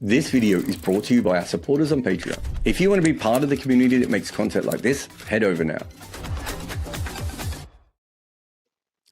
This video is brought to you by our supporters on Patreon. If you want to be part of the community that makes content like this, head over now.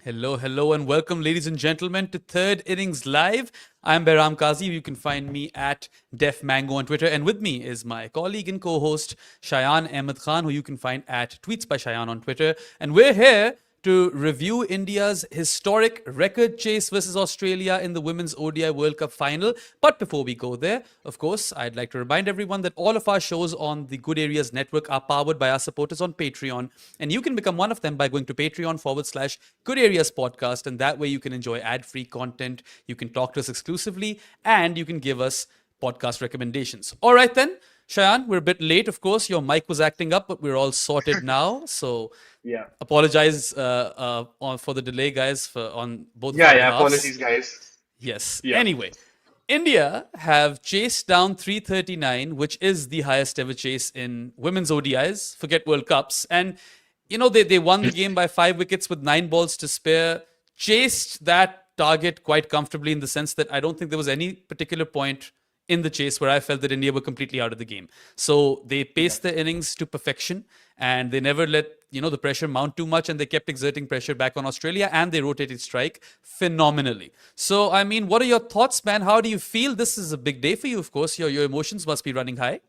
Hello, and welcome, ladies and gentlemen, to Third Innings Live. I'm Behram Kazi. You can find me at Def Mango on Twitter. And with me is my colleague and co-host, Shayan Ahmed Khan, who you can find at Tweets by Shayan on Twitter. And we're here to review India's historic record chase versus Australia in the Women's ODI World Cup final. But before we go there, of course, I'd like to remind everyone that all of our shows on the Good Areas Network are powered by our supporters on Patreon. And you can become one of them by going to Patreon/Good Areas Podcast. And that way you can enjoy ad-free content, you can talk to us exclusively, and you can give us podcast recommendations. All right then. Shayan, we're a bit late, of course. Your mic was acting up, but we're all sorted now. So apologize for the delay, guys, on both of our behalves. Apologies, guys. Yes. Yeah. Anyway, India have chased down 339, which is the highest ever chase in women's ODIs. Forget World Cups. And, you know, they won the game by 5 wickets with 9 balls to spare. Chased that target quite comfortably in the sense that I don't think there was any particular point in the chase where I felt that India were completely out of the game. So they paced their innings to perfection and they never let, the pressure mount too much, and they kept exerting pressure back on Australia and they rotated strike phenomenally. So, I mean, what are your thoughts, man? How do you feel? This is a big day for you, of course. Your emotions must be running high.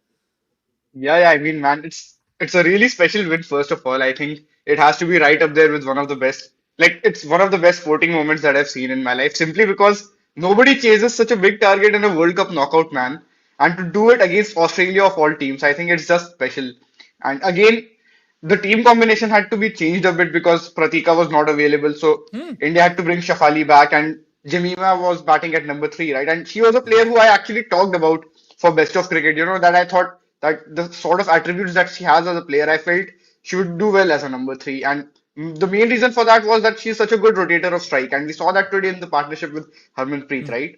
I mean, man, it's a really special win, first of all. I think it has to be right up there with one of the best, it's one of the best sporting moments that I've seen in my life, simply because nobody chases such a big target in a World Cup knockout, man. And to do it against Australia of all teams, I think it's just special. And again, the team combination had to be changed a bit because Pratika was not available. So India had to bring Shafali back, and Jemimah was batting at number 3, right? And she was a player who I actually talked about for best of cricket, that I thought that the sort of attributes that she has as a player, I felt she would do well as a number 3. And the main reason for that was that she's such a good rotator of strike. And we saw that today in the partnership with Harmanpreet, right?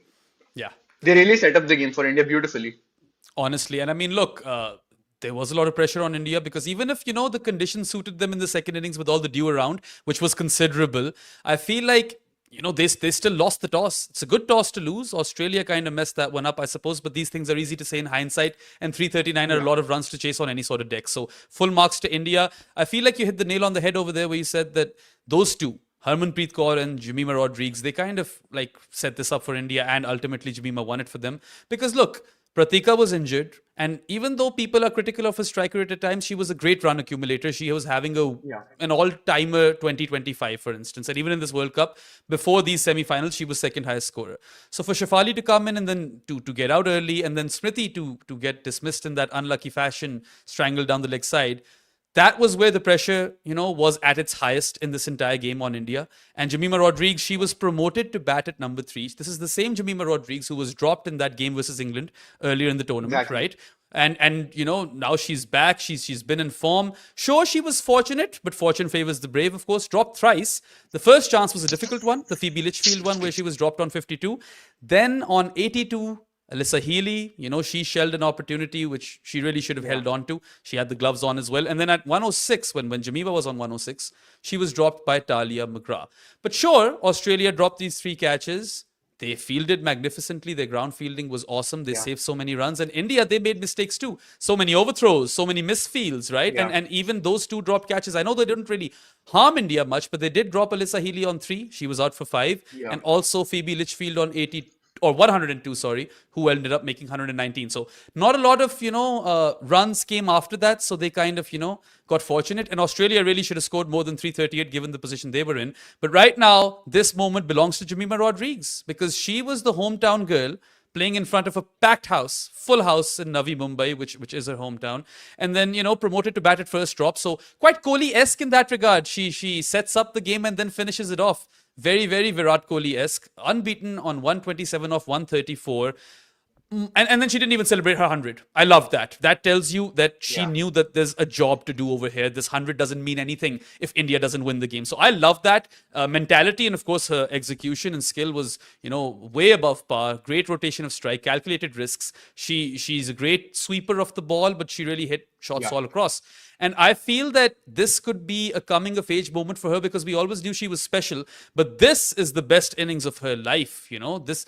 Yeah. They really set up the game for India beautifully. Honestly. And I mean, look, there was a lot of pressure on India because even if, the conditions suited them in the second innings with all the dew around, which was considerable, I feel like, they still lost the toss. It's a good toss to lose. Australia kind of messed that one up, I suppose, but these things are easy to say in hindsight, and 339 are a lot of runs to chase on any sort of deck. So full marks to India. I feel like you hit the nail on the head over there where you said that those two, Harmanpreet Kaur and Jemimah Rodrigues, they kind of set this up for India, and ultimately Jemimah won it for them. Because look, Pratika was injured, and even though people are critical of her strike rate at times, she was a great run accumulator. She was having an all-timer 2025, for instance. And even in this World Cup, before these semi-finals, she was second highest scorer. So for Shafali to come in and then to get out early, and then Smriti to get dismissed in that unlucky fashion, strangled down the leg side, that was where the pressure, was at its highest in this entire game on India. And Jemimah Rodrigues, she was promoted to bat at number 3. This is the same Jemimah Rodrigues who was dropped in that game versus England earlier in the tournament, right? And now she's back. She's been in form. Sure, she was fortunate, but fortune favors the brave, of course. Dropped thrice. The first chance was a difficult one, the Phoebe Litchfield one, where she was dropped on 52. Then on 82, Alyssa Healy, she shelled an opportunity which she really should have held on to. She had the gloves on as well. And then at 106, when Jemimah was on 106, she was dropped by Talia McGrath. But sure, Australia dropped these 3 catches. They fielded magnificently. Their ground fielding was awesome. They saved so many runs. And India, they made mistakes too. So many overthrows, so many misfields, right? Yeah. And even those 2 dropped catches, I know they didn't really harm India much, but they did drop Alyssa Healy on 3. She was out for 5. Yeah. And also Phoebe Litchfield on 102, who ended up making 119. So not a lot of, runs came after that. So they kind of, got fortunate. And Australia really should have scored more than 338 given the position they were in. But right now, this moment belongs to Jemimah Rodrigues because she was the hometown girl playing in front of a packed house, full house in Navi Mumbai, which is her hometown. And then, promoted to bat at first drop. So quite Kohli-esque in that regard. She sets up the game and then finishes it off. Very, very Virat Kohli-esque. Unbeaten on 127 off 134. And then she didn't even celebrate her 100. I love that. That tells you that she knew that there's a job to do over here. This 100 doesn't mean anything if India doesn't win the game. So I love that mentality. And of course, her execution and skill was, way above par. Great rotation of strike, calculated risks. She's a great sweeper of the ball, but she really hit shots all across. And I feel that this could be a coming of age moment for her because we always knew she was special. But this is the best innings of her life. This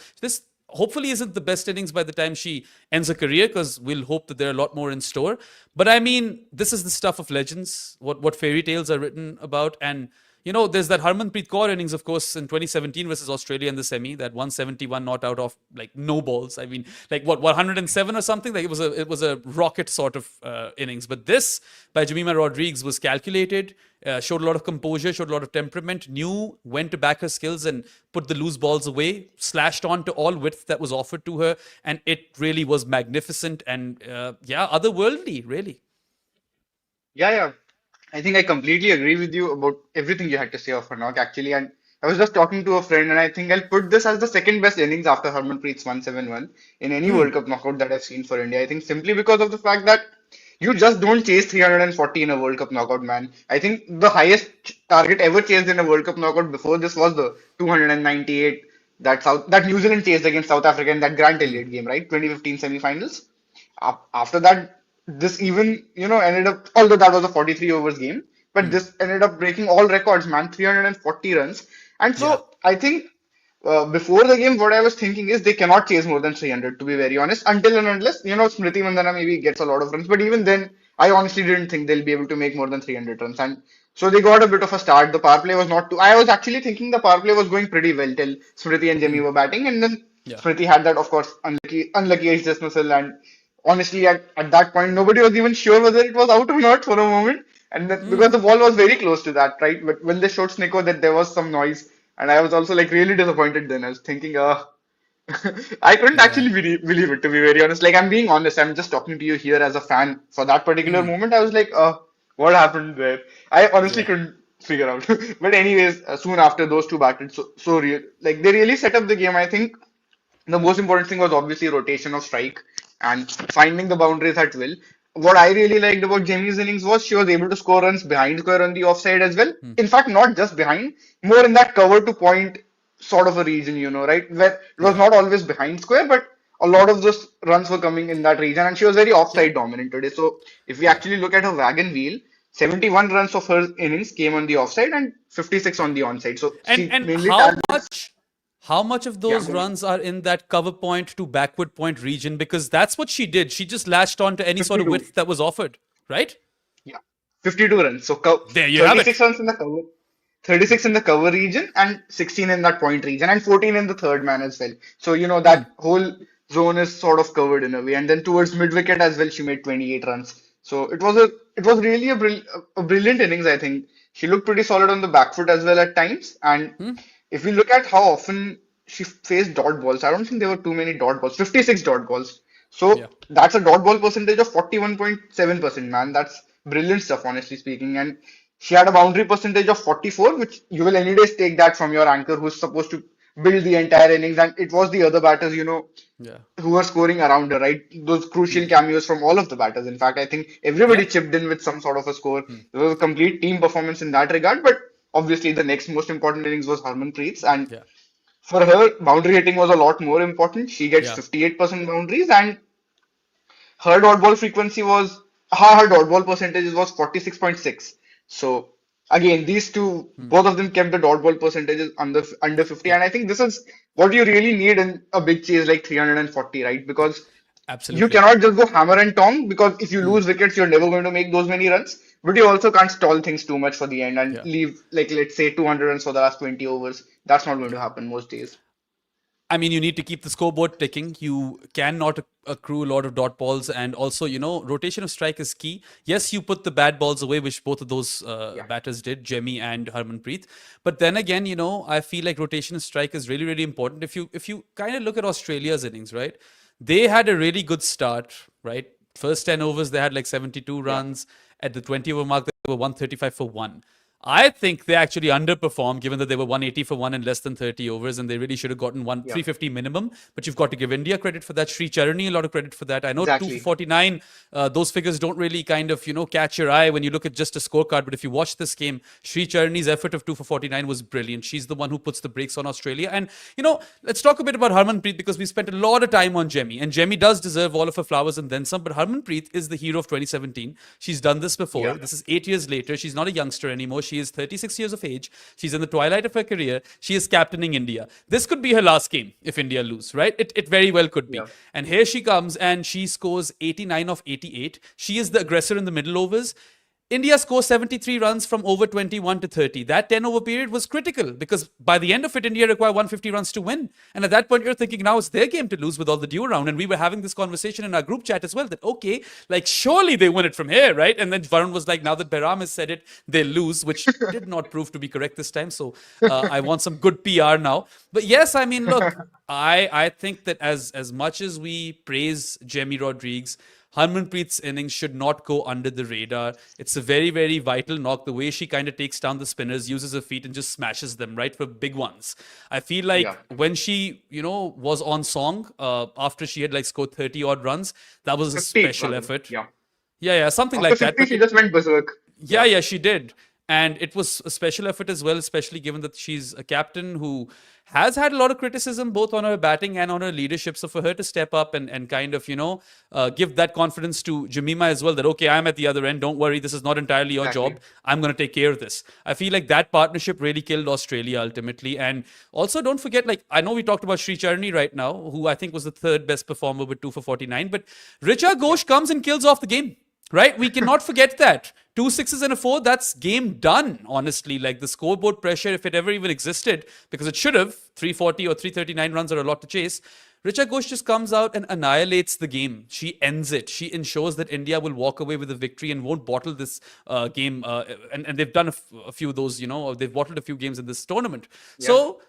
hopefully isn't the best innings by the time she ends her career, because we'll hope that there are a lot more in store. But I mean, this is the stuff of legends, what fairy tales are written about. And there's that Harmanpreet Kaur innings, of course, in 2017 versus Australia in the semi, that 171 not out of like no balls. I mean, like what 107 or something. Like it was a rocket sort of innings. But this by Jemimah Rodrigues was calculated, showed a lot of composure, showed a lot of temperament, knew when to back her skills and put the loose balls away, slashed on to all width that was offered to her, and it really was magnificent and otherworldly, really. Yeah. I think I completely agree with you about everything you had to say of her knock, actually. And I was just talking to a friend, and I think I'll put this as the second best innings after Harmanpreet's 171 in any World Cup knockout that I've seen for India. I think simply because of the fact that you just don't chase 340 in a World Cup knockout, man. I think the highest target ever chased in a World Cup knockout before this was the 298 that New Zealand chased against South Africa in that Grant Elliott game, right? 2015 semi-finals. After that, this even, ended up, although that was a 43 overs game, but this ended up breaking all records, man, 340 runs. And Yeah. so I think before the game, what I was thinking is they cannot chase more than 300, to be very honest, until and unless, Smriti Mandana maybe gets a lot of runs. But even then, I honestly didn't think they'll be able to make more than 300 runs. And so they got a bit of a start. The power play was not too. I was actually thinking the power play was going pretty well till Smriti and Jemmy were batting. And then Yeah. Smriti had that, of course, unlucky edge dismissal. And honestly, at that point, nobody was even sure whether it was out or not for a moment. And then, because the ball was very close to that, right? But when they showed Snicko that there was some noise, and I was also like really disappointed then. I was thinking, I couldn't Yeah. actually believe it, to be very honest. Like, I'm being honest, I'm just talking to you here as a fan. For that particular moment, I was like, what happened there? I honestly Yeah. couldn't figure out. But anyways, soon after those two batted, so real, like they really set up the game. I think the most important thing was obviously rotation of strike and finding the boundaries at will. What I really liked about Jamie's innings was she was able to score runs behind square on the offside as well. In fact, not just behind, more in that cover to point sort of a region, right? Where it was Yeah. not always behind square, but a lot of those runs were coming in that region, and she was very Yeah. offside dominant today. So if we Yeah. actually look at her wagon wheel, 71 runs of her innings came on the offside and 56 on the onside. So And she and mainly how targets. much of Yeah, those go on. runs are in that cover point to backward point region? Because that's what she did. She just lashed on to any sort of 52. width that was offered, right? Yeah, 52 runs. So There you have it. 36 runs in the cover, 36 in the cover region, and 16 in that point region, and 14 in the third man as well. So that whole zone is sort of covered in a way. And then towards mid wicket as well, she made 28 runs. So it was really a brilliant innings. I think she looked pretty solid on the back foot as well at times. And if we look at how often she faced dot balls, I don't think there were too many dot balls. 56 dot balls. Yeah. So that's a dot ball percentage of 41.7%, man. That's brilliant stuff, honestly speaking. And she had a boundary percentage of 44, which you will any days take that from your anchor who's supposed to build the entire innings. And it was the other batters, Yeah. who were scoring around her, right? Those crucial cameos from all of the batters. In fact, I think everybody Yeah. chipped in with some sort of a score. There was a complete team performance in that regard. But obviously, the next most important innings was Harmanpreet's. And Yeah. for her, boundary hitting was a lot more important. She gets Yeah. 58% boundaries, and her dot ball frequency was her dot ball percentage was 46.6. So again, these two, both of them kept the dot ball percentages under 50, Yeah. and I think this is what you really need in a big chase like 340, right? Because you Absolutely. cannot just go hammer and tong, because if you lose wickets, you're never going to make those many runs. But you also can't stall things too much for the end and Yeah. leave, like, let's say 200 runs for the last 20 overs. That's not going to happen most days. I mean, you need to keep the scoreboard ticking. You cannot accrue a lot of dot balls. And also, rotation of strike is key. Yes, you put the bad balls away, which both of those Yeah. batters did, Jemmy and Harmanpreet. But then again, I feel like rotation of strike is really, really important. If you kind of look at Australia's innings, right? They had a really good start, right? First 10 overs, they had like 72 Yeah. runs. At the 20 over mark, they were 135 for one. I think they actually underperformed, given that they were 180 for one in less than 30 overs, and they really should have gotten Yeah. 350 minimum. But you've got to give India credit for that. Sri Charani, a lot of credit for that. I know 2 for Exactly. 49, those figures don't really kind of, catch your eye when you look at just a scorecard. But if you watch this game, Sri Charani's effort of 2 for 49 was brilliant. She's the one who puts the brakes on Australia. And, let's talk a bit about Harmanpreet, because we spent a lot of time on Jemmy. And Jemmy does deserve all of her flowers and then some. But Harmanpreet is the hero of 2017. She's done this before. Yeah. This is 8 years later. She's not a youngster anymore. She is 36 years of age. She's in the twilight of her career. She is captaining India. This could be her last game if India lose, right? It very well could be. Yeah. And here she comes and she scores 89 of 88. She is the aggressor in the middle overs. India scores 73 runs from over 21 to 30. That 10 over period was critical because by the end of it, India required 150 runs to win. And at that point, you're thinking now it's their game to lose with all the due around. And we were having this conversation in our group chat as well that, okay, like surely they win it from here, right? And then Varun was like, now that Behram has said it, they lose, which did not prove to be correct this time. So I want some good PR now. But yes, I mean, look, I think that as much as we praise Jemimah Rodrigues, Harmanpreet's innings should not go under the radar. It's a very, very vital knock. The way she kind of takes down the spinners, uses her feet and just smashes them, right, for big ones. I feel like when she, was on song, after she had like scored 30 odd runs, that was a special effort. Yeah, something After like 50, that. she just went berserk. Yeah, she did. And it was a special effort as well, especially given that she's a captain who has had a lot of criticism both on her batting and on her leadership. So for her to step up and kind of, give that confidence to Jemimah as well that, okay, I'm at the other end. Don't worry. This is not entirely your job. I'm going to take care of this. I feel like that partnership really killed Australia ultimately. And also don't forget, like, I know we talked about Sri Charani right now, who I think was the third best performer with 2 for 49. But Richa Ghosh comes and kills off the game. Right? We cannot forget that. 2 sixes and a 4, that's game done, honestly. Like the scoreboard pressure, if it ever even existed, because it should have, 340 or 339 runs are a lot to chase. Richa Ghosh just comes out and annihilates the game. She ends it. She ensures that India will walk away with a victory and won't bottle this game. And they've done a few of those, they've bottled a few games in this tournament. Yeah. So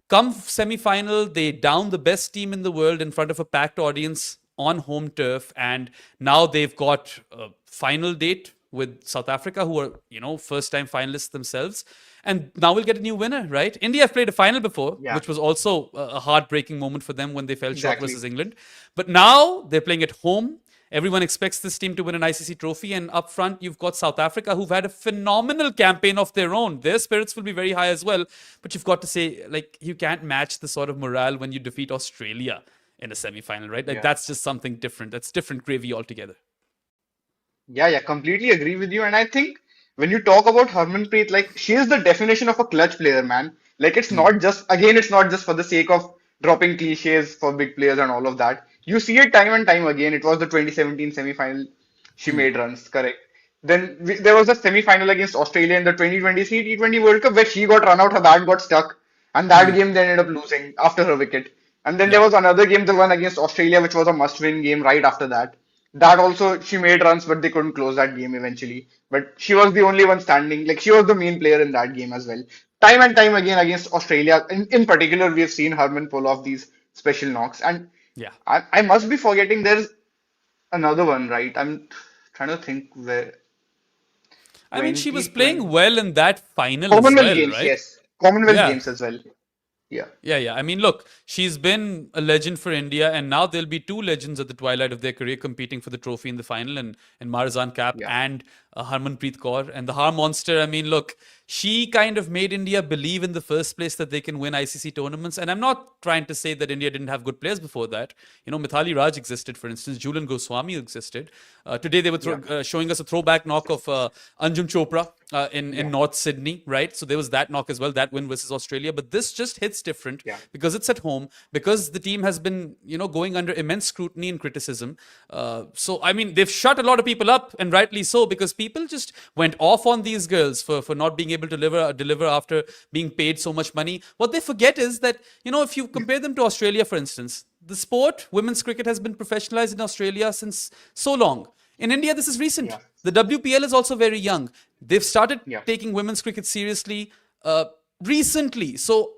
come semi-final, they down the best team in the world in front of a packed audience on home turf, and now they've got a final date with South Africa, who are, first-time finalists themselves. And now we'll get a new winner, right? India have played a final before, which was also a heartbreaking moment for them when they fell short versus England. But now they're playing at home. Everyone expects this team to win an ICC trophy. And up front, you've got South Africa, who've had a phenomenal campaign of their own. Their spirits will be very high as well. But you've got to say, like, you can't match the sort of morale when you defeat Australia in a semi-final, right? Like that's just something different. That's different gravy altogether. Yeah, completely agree with you. And I think when you talk about Harmanpreet, like she is the definition of a clutch player, man. Like it's not just, again, it's not just for the sake of dropping cliches for big players and all of that. You see it time and time again. It was the 2017 semi-final. She made runs, correct. Then there was a semi-final against Australia in the 2023 T20 World Cup where she got run out, her bat got stuck. And that game they ended up losing after her wicket. And then there was another game, the one against Australia, which was a must-win game right after that. That also, she made runs, but they couldn't close that game eventually. But she was the only one standing. Like, she was the main player in that game as well. Time and time again against Australia. In particular, we have seen Harman pull off these special knocks. And I must be forgetting there's another one, right? I'm trying to think where. I mean, she was playing well in that final as Commonwealth well, games, right? yes. Commonwealth games as well. Yeah. I mean, look, she's been a legend for India, and now there'll be 2 legends at the twilight of their career competing for the trophy in the final, and Marzan Cap and Harmanpreet Kaur. And the Har Monster, I mean, look, she kind of made India believe in the first place that they can win ICC tournaments. And I'm not trying to say that India didn't have good players before that. Mithali Raj existed, for instance. Julian Goswami existed. Today they were showing us a throwback knock of Anjum Chopra in North Sydney, right? So there was that knock as well, that win versus Australia. But this just hits different because it's at home, because the team has been, going under immense scrutiny and criticism. So, I mean, they've shut a lot of people up, and rightly so, because people just went off on these girls for not being able to deliver after being paid so much money. What they forget is that, if you compare them to Australia, for instance, the sport, women's cricket, has been professionalized in Australia since so long. In India, this is recent. The WPL is also very young. They've started taking women's cricket seriously recently. So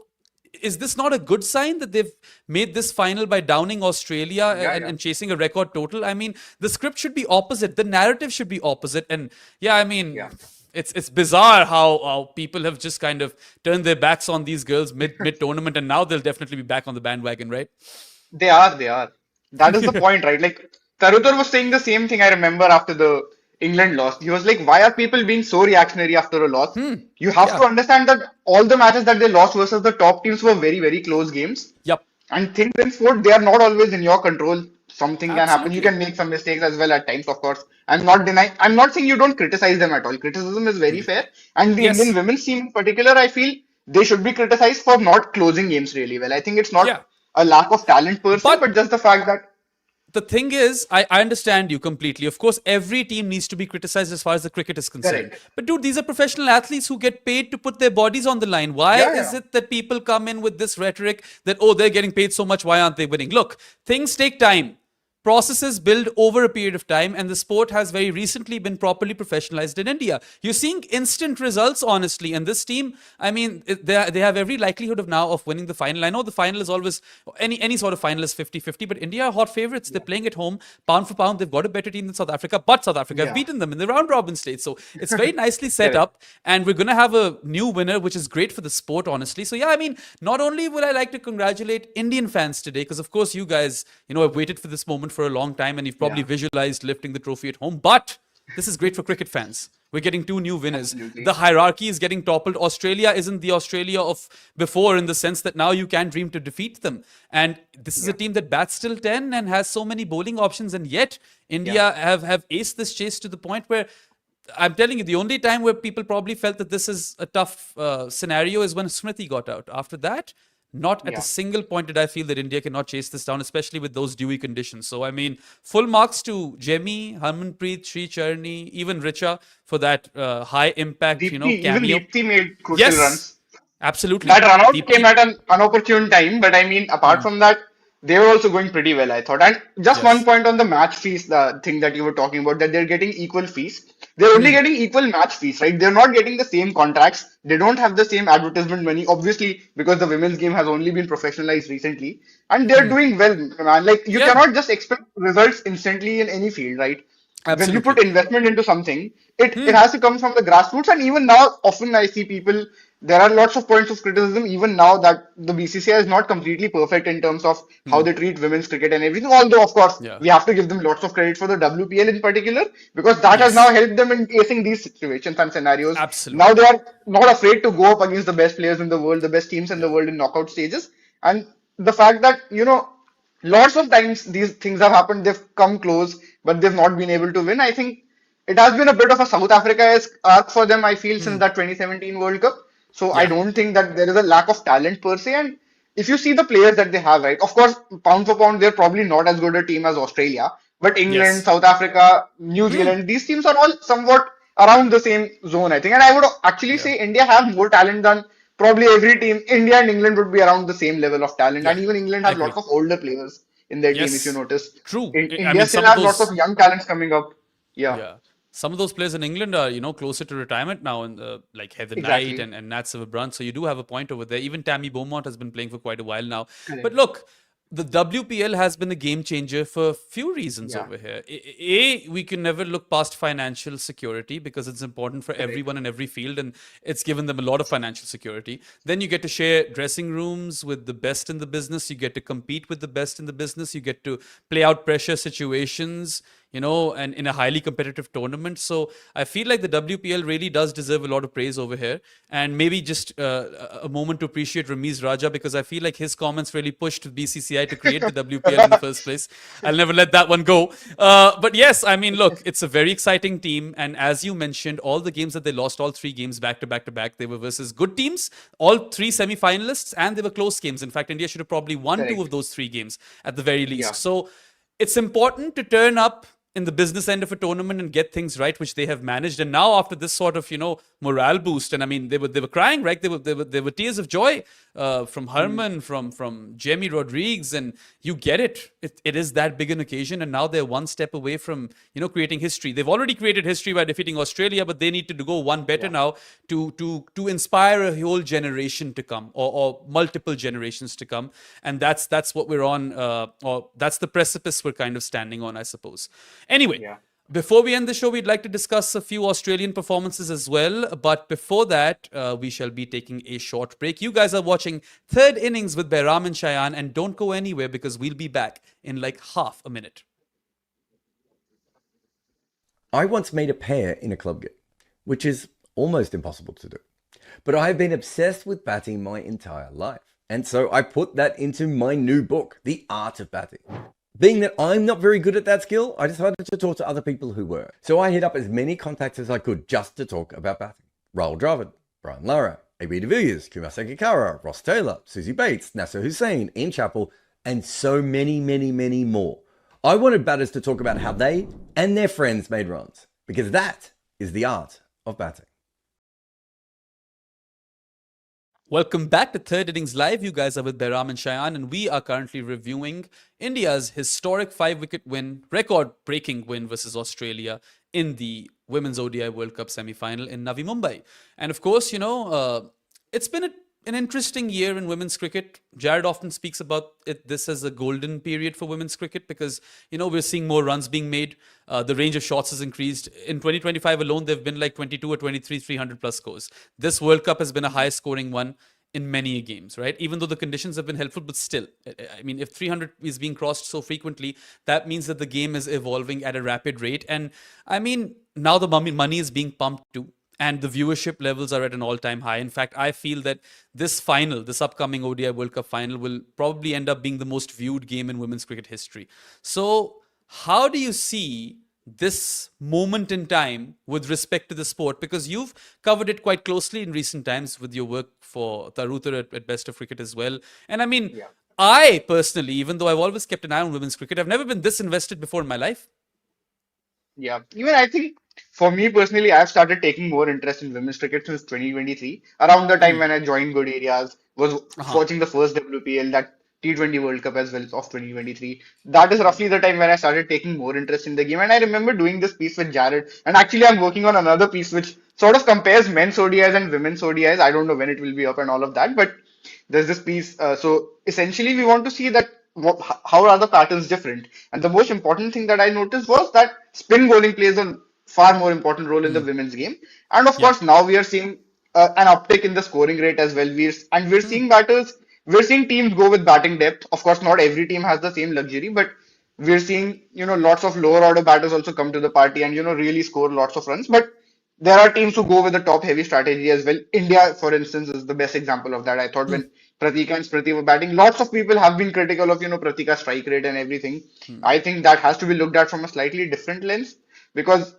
is this not a good sign that they've made this final by downing Australia and chasing a record total? I mean, the script should be opposite. The narrative should be opposite. And it's bizarre how people have just kind of turned their backs on these girls mid-tournament, and now they'll definitely be back on the bandwagon, right? They are. That is the point, right? Like, Tarutar was saying the same thing, I remember, after the England loss. He was like, why are people being so reactionary after a loss? You have to understand that all the matches that they lost versus the top teams were very, very close games. Yep. And things in sport, they are not always in your control. something can happen. You Absolutely. can make some mistakes as well at times, of course. I'm not denying, I'm not saying you don't criticize them at all. Criticism is very fair. And the Indian Yes. women's team in particular, I feel they should be criticized for not closing games really well. I think it's not Yeah. a lack of talent per se, But but just the fact that, the thing is, I understand you completely. Of course, every team needs to be criticized as far as the cricket is concerned. correct. But dude, these are professional athletes who get paid to put their bodies on the line. Why Yeah, is yeah. it that people come in with this rhetoric that, oh, they're getting paid so much, why aren't they winning? Look, things take time. Processes build over a period of time, and the sport has very recently been properly professionalized in India. You're seeing instant results, honestly, and this team, I mean, they have every likelihood of now of winning the final. I know the final is always, any sort of final is 50-50, but India are hot favorites. They're playing at home, pound for pound. They've got a better team than South Africa, but South Africa have Yeah. beaten them in the round robin stage. So it's very nicely set Correct. up, and we're going to have a new winner, which is great for the sport, honestly. So yeah, I mean, not only will I like to congratulate Indian fans today, because of course you guys, have waited for this moment for a long time, and you've probably Yeah. visualized lifting the trophy at home, but this is great for cricket fans. We're getting two new winners. Absolutely. The hierarchy is getting toppled. Australia isn't the Australia of before, in the sense that now you can dream to defeat them. And this is a team that bats till 10 and has so many bowling options, and yet India have aced this chase to the point where I'm telling you, the only time where people probably felt that this is a tough scenario is when Smriti got out. After that, not at Yeah. a single point did I feel that India cannot chase this down, especially with those dewy conditions. So, I mean, full marks to Jemmy, Harmanpreet, Sri Charni, even Richa for that high impact, Deepti, even cameo. Deepti made crucial Yes, runs. absolutely. That run out came Deepti. at an unopportune time, but I mean, apart from that, they were also going pretty well, I thought. And just one Yes. point on the match fees, the thing that you were talking about, that they're getting equal fees. They're only getting equal match fees, right? They're not getting the same contracts. They don't have the same advertisement money, obviously, because the women's game has only been professionalized recently. And they're doing well, man. Like, you Yeah, cannot just expect results instantly in any field, right? When you absolutely. put investment into something, it has to come from the grassroots. And even now, often I see people, there are lots of points of criticism, even now, that the BCCI is not completely perfect in terms of how they treat women's cricket and everything. Although, of course, Yeah. we have to give them lots of credit for the WPL in particular, because that has now Yes, helped them in facing these situations and scenarios. Now absolutely. they are not afraid to go up against the best players in the world, the best teams in the Yeah. world in knockout stages. And the fact that, lots of times these things have happened, they've come close, but they've not been able to win. I think it has been a bit of a South Africa-esque arc for them, I feel, since that 2017 World Cup. So I Yeah. don't think that there is a lack of talent per se. And if you see the players that they have, right, of course, pound for pound, they're probably not as good a team as Australia. But England, Yes. South Africa, New Zealand, these teams are all somewhat around the same zone, I think. And I would actually Yeah. say India have more talent than probably every team. India and England would be around the same level of talent. Yeah. And even England I has lots agree. of older players in their team, if you Yes. notice. True. I India mean, still some of has lots of those. young talents coming up. Yeah, Yeah. Some of those players in England are, closer to retirement now, and like Heather Knight exactly. and Nat Silverbrunt. So you do have a point over there. Even Tammy Beaumont has been playing for quite a while now. But Correct. look, the WPL has been a game changer for a few reasons Yeah, over here. We can never look past financial security because it's important for correct. everyone in every field, and it's given them a lot of financial security. Then you get to share dressing rooms with the best in the business. You get to compete with the best in the business. You get to play out pressure situations, and in a highly competitive tournament. So I feel like the WPL really does deserve a lot of praise over here. And maybe just a moment to appreciate Ramiz Raja, because I feel like his comments really pushed BCCI to create the WPL in the first place. I'll never let that one go. But yes, I mean, look, it's a very exciting team. And as you mentioned, all the games that they lost, all three games back to back to back, they were versus good teams, all three semi-finalists, and they were close games. In fact, India should have probably won two of Correct. those three games at the very least. Yeah. So it's important to turn up in the business end of a tournament and get things right, which they have managed. And now, after this sort of morale boost, and I mean they were crying, right? They were tears of joy from Harman, from Jemimah Rodrigues, and you get it. It is that big an occasion, and now they're one step away from creating history. They've already created history by defeating Australia, but they need to go one better Yeah. now to inspire a whole generation to come, or multiple generations to come. And that's what we're on, or that's the precipice we're kind of standing on, I suppose. Anyway, Yeah. before we end the show, we'd like to discuss a few Australian performances as well. But before that, we shall be taking a short break. You guys are watching Third Innings with Behram and Shayan, and don't go anywhere because we'll be back in like half a minute. I once made a pair in a club game, which is almost impossible to do. But I've been obsessed with batting my entire life. And so I put that into my new book, The Art of Batting. Being that I'm not very good at that skill, I decided to talk to other people who were. So I hit up as many contacts as I could just to talk about batting. Rahul Dravid, Brian Lara, AB de Villiers, Kumar Sangakkara, Ross Taylor, Susie Bates, Nasser Hussain, Ian Chappell, and so many, many, many more. I wanted batters to talk about how they and their friends made runs, because that is the art of batting. Welcome back to Third Innings Live. You guys are with Behram and Shayan, and we are currently reviewing India's historic 5-wicket win, record-breaking win versus Australia in the Women's ODI World Cup semi-final in Navi Mumbai. And of course, it's been an interesting year in women's cricket. Jared often speaks about this as a golden period for women's cricket because, we're seeing more runs being made. The range of shots has increased. In 2025 alone, there have been like 22 or 23 300 plus scores. This World Cup has been a high scoring one in many games, right? Even though the conditions have been helpful, but still, I mean, if 300 is being crossed so frequently, that means that the game is evolving at a rapid rate. And I mean, now the money is being pumped too. And the viewership levels are at an all-time high. In fact, I feel that this upcoming ODI World Cup final will probably end up being the most viewed game in women's cricket history. So how do you see this moment in time with respect to the sport? Because you've covered it quite closely in recent times with your work for Tarutar at Best of Cricket as well. And I mean, I personally, even though I've always kept an eye on women's cricket, I've never been this invested before in my life. Yeah, even I think for me personally, I've started taking more interest in women's cricket since 2023. Around the time when I joined Good Areas, was watching the first WPL, that T20 World Cup as well of 2023. That is roughly the time when I started taking more interest in the game. And I remember doing this piece with Jared. And actually, I'm working on another piece which sort of compares men's ODIs and women's ODIs. I don't know when it will be up and all of that, but there's this piece. So essentially, we want to see that how are the patterns different? And the most important thing that I noticed was that spin bowling plays a far more important role in the women's game. And of Yeah. course, now we are seeing an uptick in the scoring rate as well. We're seeing we're seeing teams go with batting depth. Of course, not every team has the same luxury, but we're seeing, lots of lower order batters also come to the party and, really score lots of runs. But there are teams who go with a top heavy strategy as well. India, for instance, is the best example of that. I thought when Pratika and Smriti were batting, lots of people have been critical of, Pratika's strike rate and everything. I think that has to be looked at from a slightly different lens because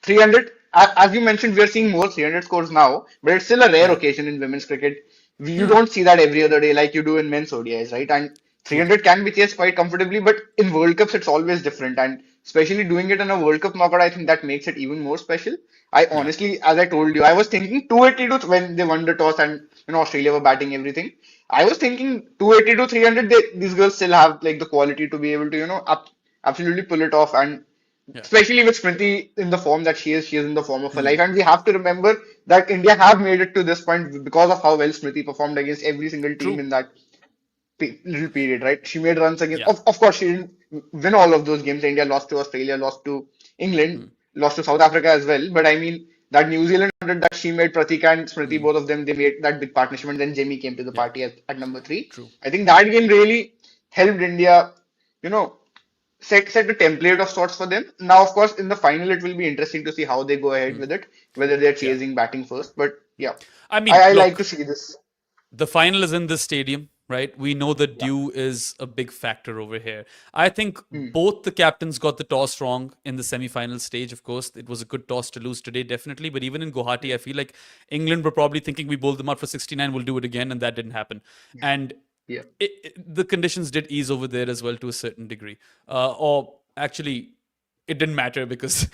300, as you mentioned, we are seeing more 300 scores now, but it's still a rare Yeah. occasion in women's cricket. You don't see that every other day like you do in men's ODIs, right? And True. 300 can be chased quite comfortably, but in World Cups, it's always different. And especially doing it in a World Cup knockout, I think that makes it even more special. I Yeah. honestly, as I told you, I was thinking 282 when they won the toss and Australia were batting everything. I was thinking 280 to 300. These girls still have like the quality to be able to absolutely pull it off, and Yeah. especially with Smriti in the form that she is in the form of her life. And we have to remember that India have made it to this point because of how well Smriti performed against every single team True. in that little period, right? She made runs against, Yeah. of course, she didn't win all of those games. India lost to Australia, lost to England, lost to South Africa as well. But I mean, that New Zealand 100 that she made, Pratika and Smriti, both of them, they made that big partnership. And then Jemmy came to the Yeah. party at number three. True. I think that game really helped India, you know, set a template of sorts for them. Now, of course, in the final, it will be interesting to see how they go ahead with it, whether they're Yeah. chasing batting first. But yeah, I mean, I like to look, see this. the final is in this stadium, right? We know that dew is a big factor over here. I think both the captains got the toss wrong in the semi-final stage. Of course, it was a good toss to lose today, definitely. But even in Guwahati, I feel like England were probably thinking we bowled them out for 69, we'll do it again, and that didn't happen. And Yeah. the conditions did ease over there as well to a certain degree. Or actually, it didn't matter because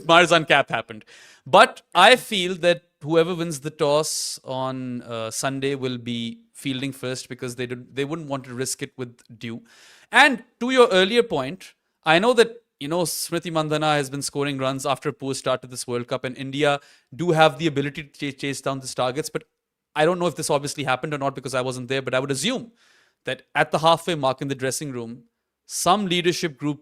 Marzan cap happened. But I feel that whoever wins the toss on Sunday will be fielding first because they wouldn't want to risk it with dew. And to your earlier point, I know that Smriti Mandhana has been scoring runs after a poor start to this World Cup, and India do have the ability to chase down these targets. But I don't know if this obviously happened or not because I wasn't there. But I would assume that at the halfway mark in the dressing room, some leadership group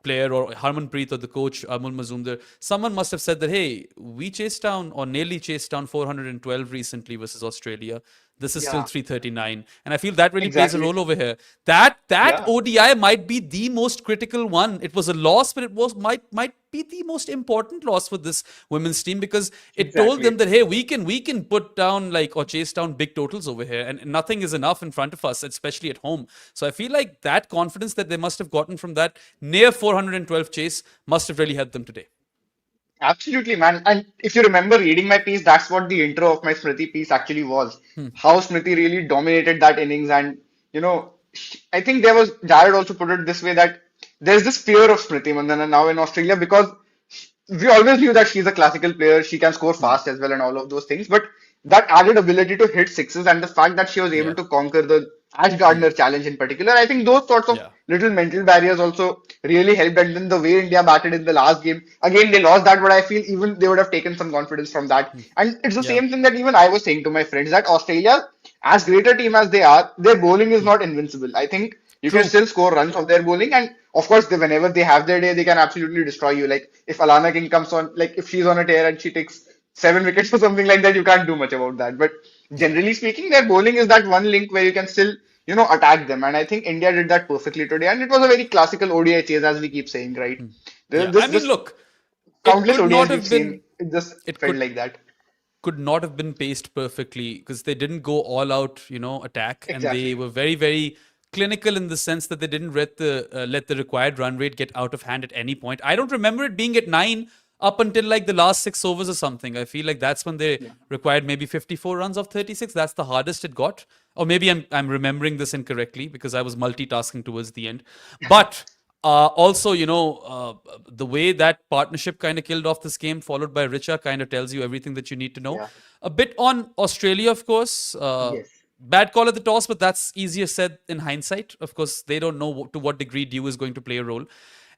player or Harmanpreet or the coach Amul Mazumdar, someone must have said that, hey, we chased down or nearly chased down 412 recently versus Australia. This is still Yeah, 339. And I feel that really plays a exactly. role over here. That Yeah, ODI might be the most critical one. It was a loss, but it was might be the most important loss for this women's team, because it told them exactly. that, hey, we can put down like or chase down big totals over here, and nothing is enough in front of us, especially at home. So I feel like that confidence that they must have gotten from that near 412 chase must have really helped them today. Absolutely, man. And if you remember reading my piece, that's what the intro of my Smriti piece actually was. How Smriti really dominated that innings. And, I think there was, Jared also put it this way that there's this fear of Smriti Mandhana now in Australia because we always knew that she's a classical player. She can score Hmm. fast as well and all of those things. But that added ability to hit sixes and the fact that she was able Yeah. to conquer the Ash Hmm. Gardner challenge in particular, I think those sorts of Yeah. little mental barriers also really helped. And then the way India batted in the last game, again, they lost that, but I feel even they would have taken some confidence from that. And it's the Yeah. same thing that even I was saying to my friends that Australia, as great a team as they are, their bowling is not invincible. I think you can True. still score runs from their bowling, and of course, whenever they have their day, they can absolutely destroy you. Like if Alana King comes on, like if she's on a tear and she takes 7 wickets or something like that, you can't do much about that. But Yeah. generally speaking, their bowling is that one link where you can still, attack them. And I think India did that perfectly today. And it was a very classical ODI chase, as we keep saying, right? Yeah. I This, mean, this look, it countless could not ODIs we've have been. seen, it just It felt could like that. could not have been paced perfectly because they didn't go all out, attack, and they Exactly. were very, very clinical in the sense that they didn't let the required run rate get out of hand at any point. I don't remember it being at 9 up until like the last 6 overs or something. I feel like that's when they Yeah. required maybe 54 runs of 36. That's the hardest it got. Or maybe I'm remembering this incorrectly because I was multitasking towards the end. But also, the way that partnership kind of killed off this game, followed by Richa, kind of tells you everything that you need to know. Yeah. A bit on Australia, of course. Yes. Bad call at the toss, but that's easier said in hindsight. Of course, they don't know to what degree Dew is going to play a role.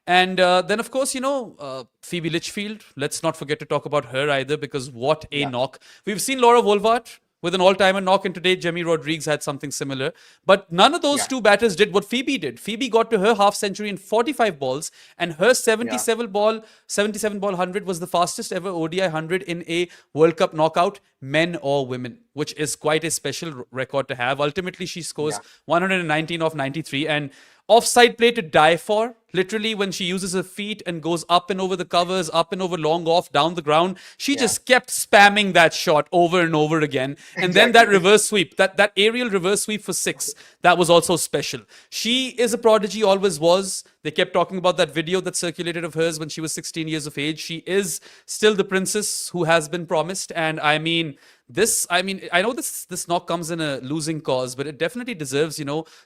And then, of course, Phoebe Litchfield. Let's not forget to talk about her either, because what a Yeah. knock. We've seen Laura Wolvaardt with an all-timer knock, and today Jemimah Rodrigues had something similar. But none of those Yeah. two batters did what Phoebe did. Phoebe got to her half century in 45 balls, and her Yeah. 77 ball 100 was the fastest ever ODI 100 in a World Cup knockout, men or women, which is quite a special record to have. Ultimately, she scores Yeah. 119 off 93, and offside play to die for. Literally, when she uses her feet and goes up and over the covers, up and over long off, down the ground, she Yeah. just kept spamming that shot over and over again. And then that Exactly. reverse sweep, that aerial reverse sweep for six, that was also special. She is a prodigy, always was. They kept talking about that video that circulated of hers when she was 16 years of age. She is still the princess who has been promised. And I know this knock comes in a losing cause, but it definitely deserves,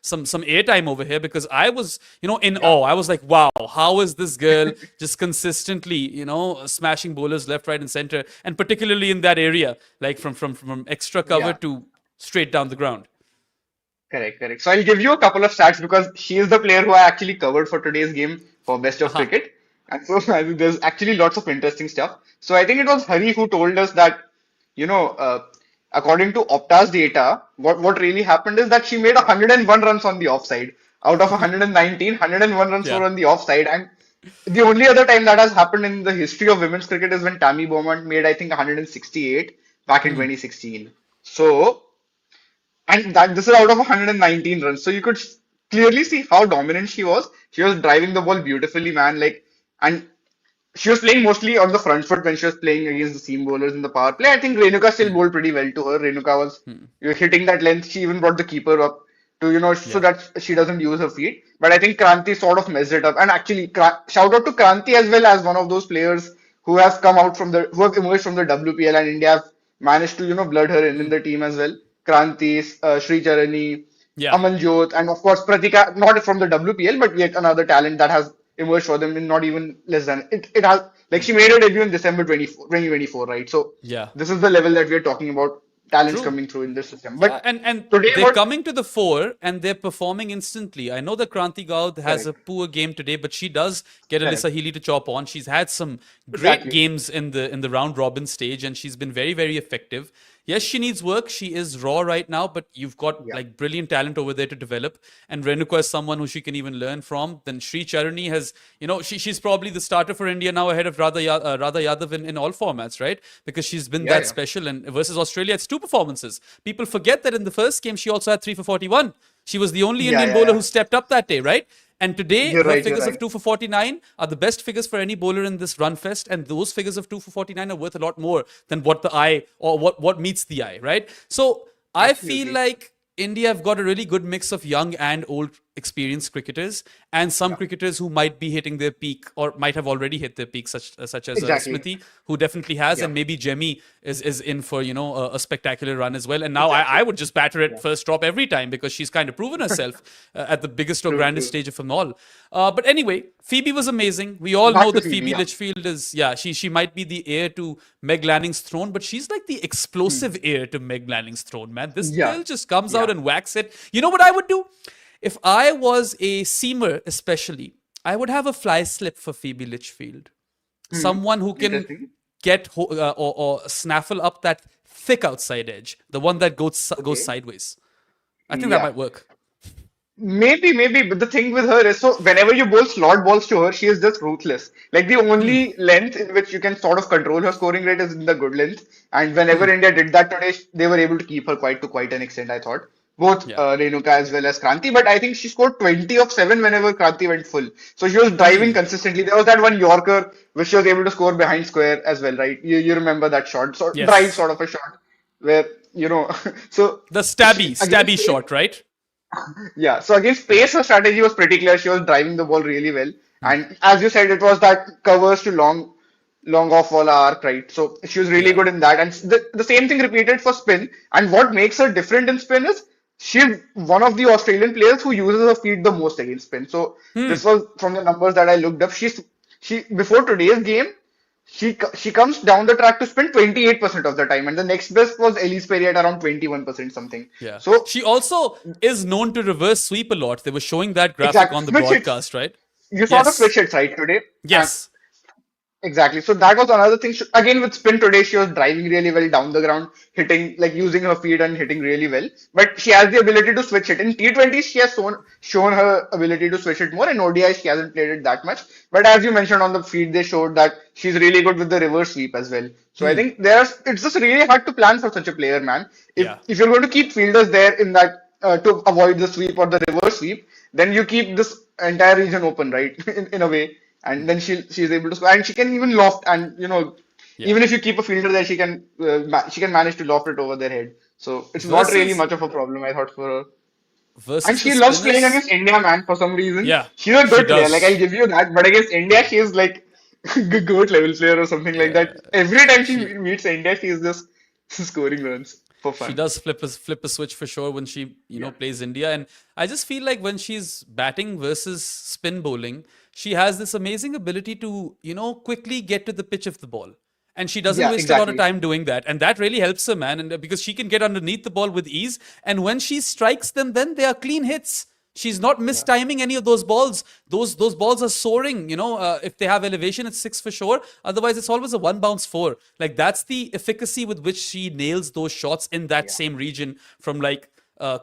some airtime over here, because I was, in Yeah. awe. I was like, wow, how is this girl just consistently, smashing bowlers left, right, and center, and particularly in that area, like from extra cover Yeah. to straight down the ground. Correct, correct. So I'll give you a couple of stats because she is the player who I actually covered for today's game for Best of Aha. Cricket. And so there's actually lots of interesting stuff. So I think it was Hari who told us that, you know, uh, according to Opta's data, what really happened is that she made 101 runs on the offside. Out of 119, 101 runs Yeah. were on the offside. And the only other time that has happened in the history of women's cricket is when Tammy Beaumont made, I think, 168 back in Hmm. 2016. So and that this is out of 119 runs. So you could clearly see how dominant she was. She was driving the ball beautifully, man. And she was playing mostly on the front foot when she was playing against the seam bowlers in the power play. I think Renuka still bowled pretty well to her. Renuka was hitting that length. She even brought the keeper up to, so Yeah. that she doesn't use her feet. But I think Kranti sort of messed it up. And actually, shout out to Kranti as well as one of those players who have emerged from the WPL, and India have managed to, blood her in the team as well. Kranti, Sri Charani, Yeah. Amanjot, and of course Pratika, not from the WPL, but yet another talent that has emerged for them in not even less than it has like she made her debut in December 2024, right? So Yeah. this is the level that we are talking about, talents True. coming through in this system. Yeah, But and today, they're what coming to the fore and they're performing instantly. I know that Kranti Gaud has a correct, poor game today, but she does get Alyssa correct, Healy to chop on. She's had some great exactly, games in the round robin stage, and she's been very, very effective. Yes, she needs work. She is raw right now, but you've got Yeah. like brilliant talent over there to develop. And Renuka is someone who she can even learn from. Then Sri Charani has, she's probably the starter for India now ahead of Radha Yadav in all formats, right? Because she's been Yeah, that yeah. special. And versus Australia, it's two performances. People forget that in the first game, she also had 3 for 41. She was the only Yeah, Indian yeah, bowler yeah. who stepped up that day, right? And today, You're her right, you're figures right. of 2 for 49 are the best figures for any bowler in this run fest. And those figures of 2 for 49 are worth a lot more than what the eye or what meets the eye, right? So I feel Absolutely. like India have got a really good mix of young and old experienced cricketers and some Yeah. cricketers who might be hitting their peak or might have already hit their peak, such as Exactly. Smriti, who definitely has, Yeah. and maybe Jemmy is in for a spectacular run as well. And now I Exactly. would just batter at Yeah. first drop every time because she's kind of proven herself at the biggest or True, grandest true. stage of them all. But anyway, Phoebe was amazing. We all know Back to that Phoebe, Phoebe yeah. Litchfield is, yeah, she might be the heir to Meg Lanning's throne, but she's like the explosive heir to Meg Lanning's throne, man. This Yeah. girl just comes out Yeah. and whacks it. You know what I would do? If I was a seamer, especially, I would have a fly slip for Phoebe Litchfield. Someone who can Interesting. get or snaffle up that thick outside edge, the one that goes Okay. sideways. I think that Yeah. might work. Maybe, but the thing with her is, so whenever you bowl slot balls to her, she is just ruthless. Like the only length in which you can sort of control her scoring rate is in the good length. And whenever India did that today, they were able to keep her quite an extent, I thought. Both Yeah. Renuka as well as Kranti, but I think she scored 20 of 7 whenever Kranti went full. So she was driving consistently. There was that one Yorker which she was able to score behind square as well, right? You remember that shot, drive Yes. sort of a shot where, so The she against stabby shot, right? yeah, so against pace, her strategy was pretty clear. She was driving the ball really well, and as you said, it was that covers to long off wall arc, right? So she was really Yeah. good in that, and the same thing repeated for spin. And what makes her different in spin is she's one of the Australian players who uses her feet the most against spin. So this was from the numbers that I looked up. She before today's game. She comes down the track to spin 28% of the time, and the next best was Elise Perry at around 21% something. Yeah. So She also is known to reverse sweep a lot. They were showing that graphic exactly, on the switch hits. broadcast, right? You saw the Yes. switch hits right today, and Yes. exactly. So that was another thing. Again, with spin today, she was driving really well down the ground, hitting like using her feet and hitting really well. But she has the ability to switch it. In T20s, she has shown her ability to switch it more. In ODI, she hasn't played it that much. But as you mentioned on the feed, they showed that she's really good with the reverse sweep as well. So I think it's just really hard to plan for such a player, man. If Yeah. if you're going to keep fielders there in that to avoid the sweep or the reverse sweep, then you keep this entire region open, right? In a way, and then she's able to score, and she can even loft, and Yeah. even if you keep a fielder there, she can manage to loft it over their head. So it's not really Versus much of a problem, I thought, for her. And versus the she loves playing spinners. against India, man, for some reason. Yeah, She's a she good player, like I'll does. give you that. But against India, she's like goat level player or something like Yeah. that. Every time she She meets India, she's just scoring runs for she fun. does flip a switch for sure when she Yeah. plays India, and I just feel like when she's batting versus spin bowling, she has this amazing ability to quickly get to the pitch of the ball, and she doesn't Yeah, waste a lot of exactly. time doing that, and that really helps her, man, and because she can get underneath the ball with ease, and when she strikes them, then they are clean hits. She's not Yeah. mistiming any of those balls. Those balls are soaring. If they have elevation, it's six for sure. Otherwise, it's always a one bounce four. Like that's the efficacy with which she nails those shots in that Yeah. same region from like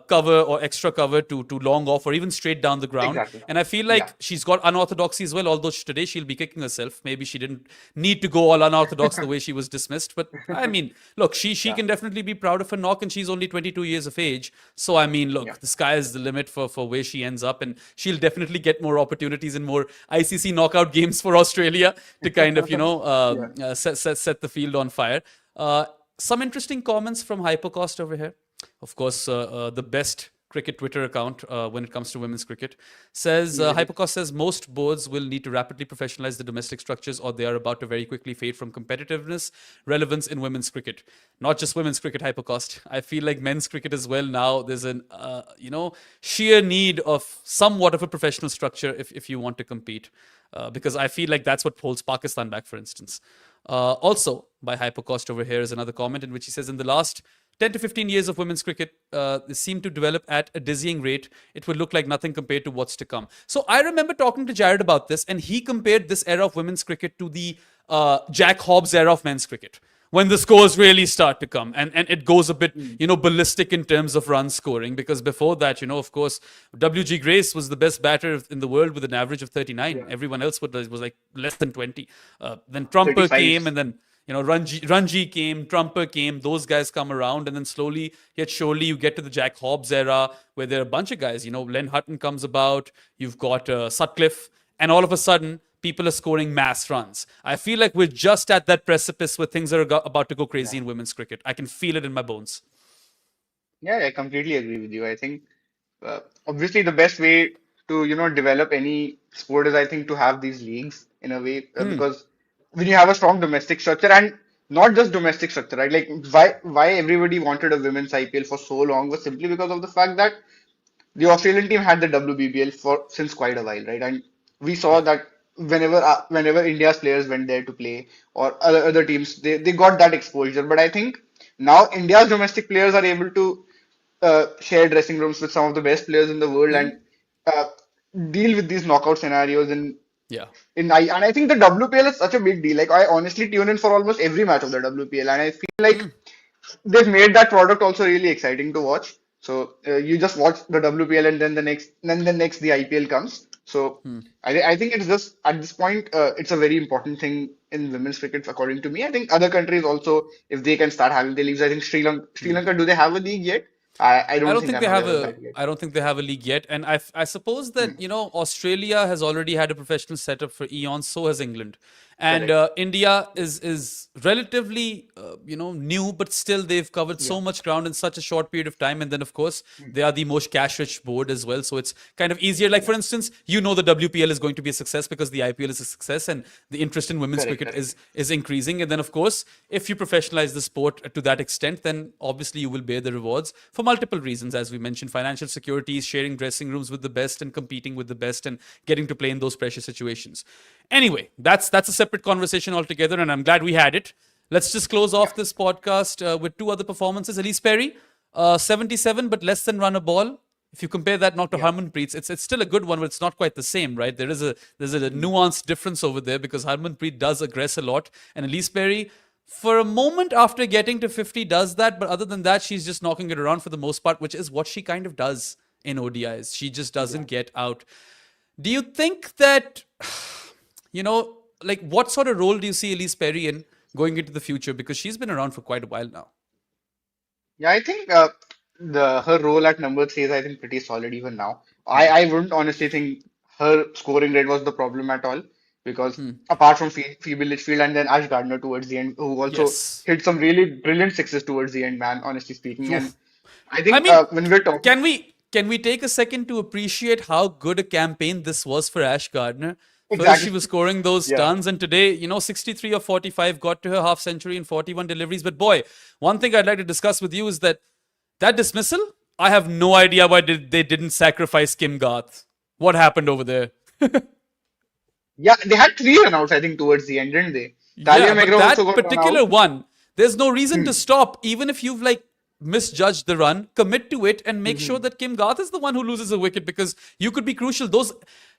cover or extra cover to long off or even straight down the ground. Exactly. And I feel Yeah. like she's got unorthodoxy as well. Although today she'll be kicking herself. Maybe she didn't need to go all unorthodox the way she was dismissed. But I mean, look, she Yeah. can definitely be proud of her knock, and she's only 22 years of age. So I mean, Yeah. look, the sky is the limit for where she ends up, and she'll definitely get more opportunities in more ICC knockout games for Australia to kind of Yeah. set the field on fire. Some interesting comments from Hypercost over here. Of course, the best cricket Twitter account when it comes to women's cricket says Hypercost says most boards will need to rapidly professionalize the domestic structures, or they are about to very quickly fade from competitiveness relevance in women's cricket. Not just women's cricket, Hypercost. I feel like men's cricket as well now. There's an sheer need of somewhat of a professional structure if you want to compete, because I feel like that's what holds Pakistan back, for instance. Also, by Hypercost over here is another comment in which he says, in the last 10 to 15 years of women's cricket, they seem to develop at a dizzying rate. It would look like nothing compared to what's to come. So I remember talking to Jared about this, and he compared this era of women's cricket to the Jack Hobbs era of men's cricket, when the scores really start to come, and it goes a bit, ballistic in terms of run scoring, because before that, of course, WG Grace was the best batter in the world with an average of 39. Yeah. Everyone else was like less than 20. Then Trumper 35. came, and then Ranji came, Trumper came, those guys come around, and then slowly yet surely you get to the Jack Hobbs era, where there are a bunch of guys. Len Hutton comes about, you've got Sutcliffe, and all of a sudden people are scoring mass runs. I feel like we're just at that precipice where things are about to go crazy in women's cricket. I can feel it in my bones. Yeah, I completely agree with you. I think obviously the best way to develop any sport is, I think, to have these leagues in a way, because when you have a strong domestic structure, and not just domestic structure, right? Like why everybody wanted a women's IPL for so long was simply because of the fact that the Australian team had the WBBL for since quite a while, right? And we saw Yeah. that whenever India's players went there to play, or other teams, they got that exposure. But I think now India's domestic players are able to share dressing rooms with some of the best players in the world, and uh, deal with these knockout scenarios Yeah. and I think the WPL is such a big deal. Like, I honestly tune in for almost every match of the WPL, and I feel like they've made that product also really exciting to watch. So you just watch the WPL, and then the next the IPL comes. So I think it's just at this point, it's a very important thing in women's cricket, according to me. I think other countries also, if they can start having their leagues. I think Sri Lanka, do they have a league yet? I I don't don't think think I'm they have aware of a. that yet. I don't think they have a league yet, and I suppose that Australia has already had a professional setup for eons. So has England, and Correct. India is relatively new, but still they've covered so Yeah. much ground in such a short period of time. And then of course they are the most cash-rich board as well, so it's kind of easier. Like for instance, the WPL is going to be a success because the IPL is a success, and the interest in women's Correct. cricket Correct. is increasing. And then of course, if you professionalize the sport to that extent, then obviously you will bear the rewards for multiple reasons, as we mentioned: financial securities, sharing dressing rooms with the best, and competing with the best, and getting to play in those pressure situations. Anyway, that's a separate conversation altogether, and I'm glad we had it. Let's just close off this podcast with two other performances. Elise Perry, 77 but less than run a ball. If you compare that now to Yeah. Harmanpreet's, it's still a good one, but it's not quite the same, right? There's a nuanced difference over there, because Harmanpreet does aggress a lot, and Elise Perry, for a moment after getting to 50, does that, but other than that, she's just knocking it around for the most part, which is what she kind of does in ODIs. She just doesn't get out. Do you think that, like, what sort of role do you see Elise Perry in going into the future? Because she's been around for quite a while now. Yeah, I think the her role at number three is, I think, pretty solid even now. I wouldn't honestly think her scoring rate was the problem at all, because apart from Phoebe Litchfield and then Ash Gardner towards the end, who also Yes. hit some really brilliant sixes towards the end, man, honestly speaking. And Oof. I I think mean, when we're talking, can we take a second to appreciate how good a campaign this was for Ash Gardner? First, she exactly, was scoring those yeah. tons, and today, 63 or 45 got to her half century in 41 deliveries. But boy, one thing I'd like to discuss with you is that dismissal. I have no idea why they didn't sacrifice Kim Garth. What happened over there? Yeah, they had three runouts, I think, towards the end, didn't they? Talia Yeah, but McGraw also that got run out. particular one, there's no reason to stop. Even if you've like misjudged the run, commit to it and make sure that Kim Garth is the one who loses a wicket, because you could be crucial. Those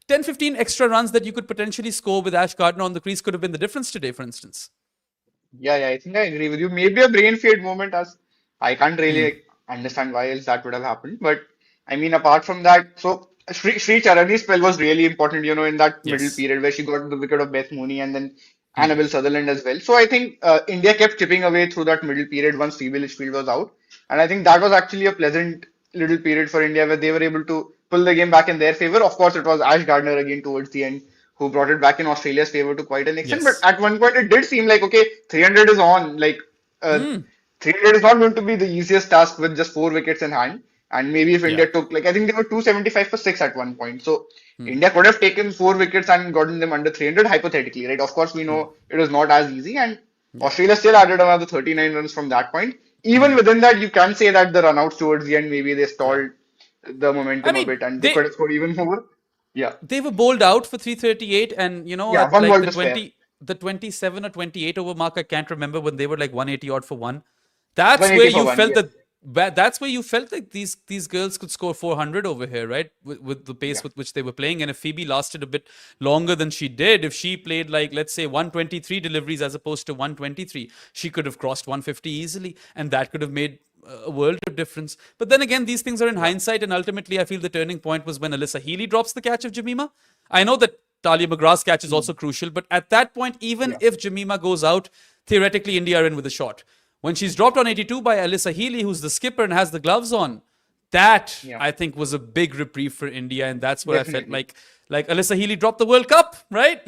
10, 15 extra runs that you could potentially score with Ash Gardner on the crease could have been the difference today, for instance. Yeah, I think I agree with you. Maybe a brain fade moment, as I can't really understand why else that would have happened. But I mean, apart from that, so Sri Charani's spell was really important, in that middle Yes. period where she got the wicket of Beth Mooney and then Annabelle Sutherland as well. So I think India kept chipping away through that middle period once Phoebe Litchfield was out. And I think that was actually a pleasant little period for India, where they were able to pull the game back in their favor. Of course, it was Ash Gardner again towards the end who brought it back in Australia's favor to quite an extent. But Yes. at one point, it did seem like, okay, 300 is on. Like, uh, 300 is not going to be the easiest task with just four wickets in hand. And maybe if Yeah. India took, like, I think they were 275 for six at one point. So India could have taken four wickets and gotten them under 300 hypothetically, right? Of course, we know it was not as easy. And Australia still added another 39 runs from that point. Even within that, you can say that the runouts towards the end, maybe they Yeah. stalled the I momentum a mean, bit and they they could have scored even more. Yeah. they were bowled out for 338, and Yeah, at one like ball the to spare. 27 or 28 over mark, I can't remember, when they were like 180 odd for one. That's where 180 for you one, felt yeah. that that's where you felt like these girls could score 400 over here, right? With the pace Yeah. with which they were playing. And if Phoebe lasted a bit longer than she did, if she played like, let's say, 123 deliveries as opposed to 123, she could have crossed 150 easily. And that could have made a world of difference. But then again, these things are in hindsight. And ultimately, I feel the turning point was when Alyssa Healy drops the catch of Jemimah. I know that Talia McGrath's catch is also crucial. But at that point, even Yeah. if Jemimah goes out, theoretically, India are in with a shot. When she's dropped on 82 by Alyssa Healy, who's the skipper and has the gloves on, that Yeah. I think was a big reprieve for India, and that's where I felt Definitely. like Alyssa Healy dropped the World Cup, right?